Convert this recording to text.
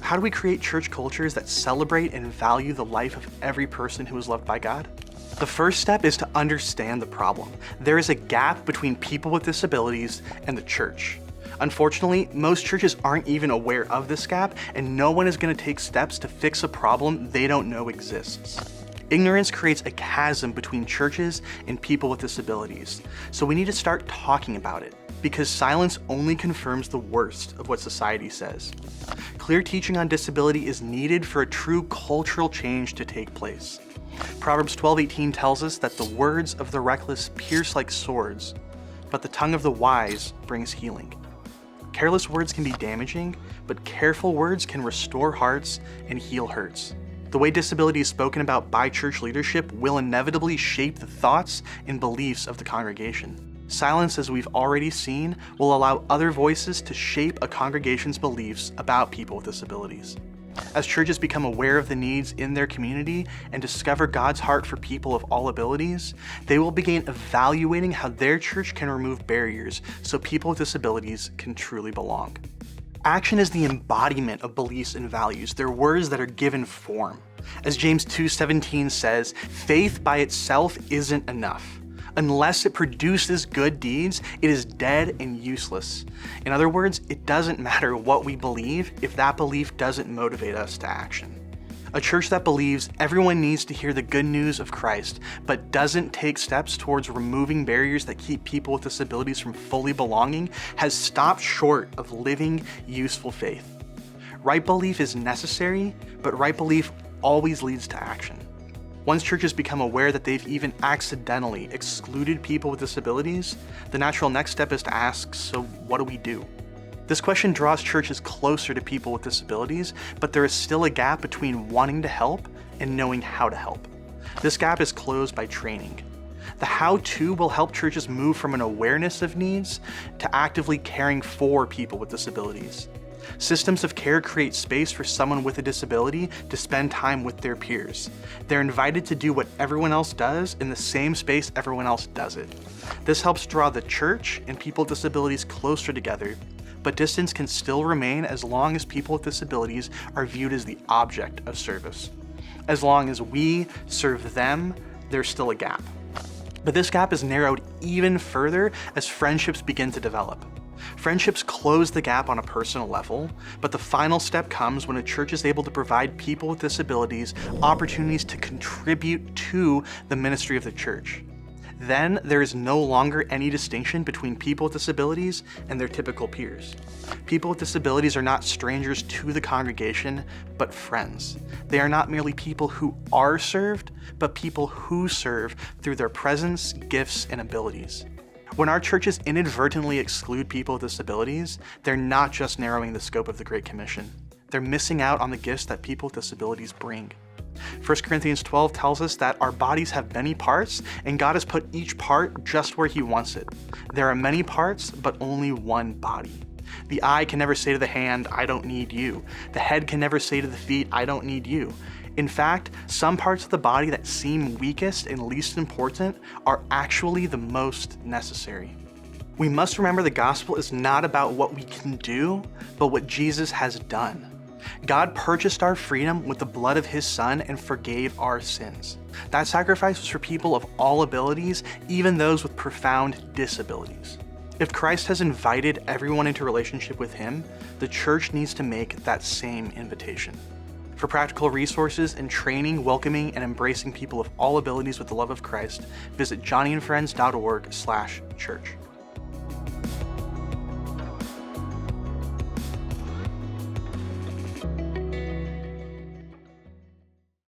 How do we create church cultures that celebrate and value the life of every person who is loved by God? The first step is to understand the problem. There is a gap between people with disabilities and the church. Unfortunately, most churches aren't even aware of this gap, and no one is going to take steps to fix a problem they don't know exists. Ignorance creates a chasm between churches and people with disabilities, so we need to start talking about it, because silence only confirms the worst of what society says. Clear teaching on disability is needed for a true cultural change to take place. Proverbs 12:18 tells us that the words of the reckless pierce like swords, but the tongue of the wise brings healing. Careless words can be damaging, but careful words can restore hearts and heal hurts. The way disability is spoken about by church leadership will inevitably shape the thoughts and beliefs of the congregation. Silence, as we've already seen, will allow other voices to shape a congregation's beliefs about people with disabilities. As churches become aware of the needs in their community and discover God's heart for people of all abilities, they will begin evaluating how their church can remove barriers so people with disabilities can truly belong. Action is the embodiment of beliefs and values. They're words that are given form. As James 2:17 says, faith by itself isn't enough. Unless it produces good deeds, it is dead and useless. In other words, it doesn't matter what we believe if that belief doesn't motivate us to action. A church that believes everyone needs to hear the good news of Christ, but doesn't take steps towards removing barriers that keep people with disabilities from fully belonging, has stopped short of living useful faith. Right belief is necessary, but right belief always leads to action. Once churches become aware that they've even accidentally excluded people with disabilities, the natural next step is to ask, so what do we do? This question draws churches closer to people with disabilities, but there is still a gap between wanting to help and knowing how to help. This gap is closed by training. The how-to will help churches move from an awareness of needs to actively caring for people with disabilities. Systems of care create space for someone with a disability to spend time with their peers. They're invited to do what everyone else does in the same space everyone else does it. This helps draw the church and people with disabilities closer together, but distance can still remain as long as people with disabilities are viewed as the object of service. As long as we serve them, there's still a gap. But this gap is narrowed even further as friendships begin to develop. Friendships close the gap on a personal level, but the final step comes when a church is able to provide people with disabilities opportunities to contribute to the ministry of the church. Then there is no longer any distinction between people with disabilities and their typical peers. People with disabilities are not strangers to the congregation, but friends. They are not merely people who are served, but people who serve through their presence, gifts, and abilities. When our churches inadvertently exclude people with disabilities, they're not just narrowing the scope of the Great Commission. They're missing out on the gifts that people with disabilities bring. 1 Corinthians 12 tells us that our bodies have many parts, and God has put each part just where He wants it. There are many parts, but only one body. The eye can never say to the hand, I don't need you. The head can never say to the feet, I don't need you. In fact, some parts of the body that seem weakest and least important are actually the most necessary. We must remember the gospel is not about what we can do, but what Jesus has done. God purchased our freedom with the blood of His Son and forgave our sins. That sacrifice was for people of all abilities, even those with profound disabilities. If Christ has invited everyone into relationship with Him, the church needs to make that same invitation. For practical resources and training, welcoming, and embracing people of all abilities with the love of Christ, visit johnnyandfriends.org/church.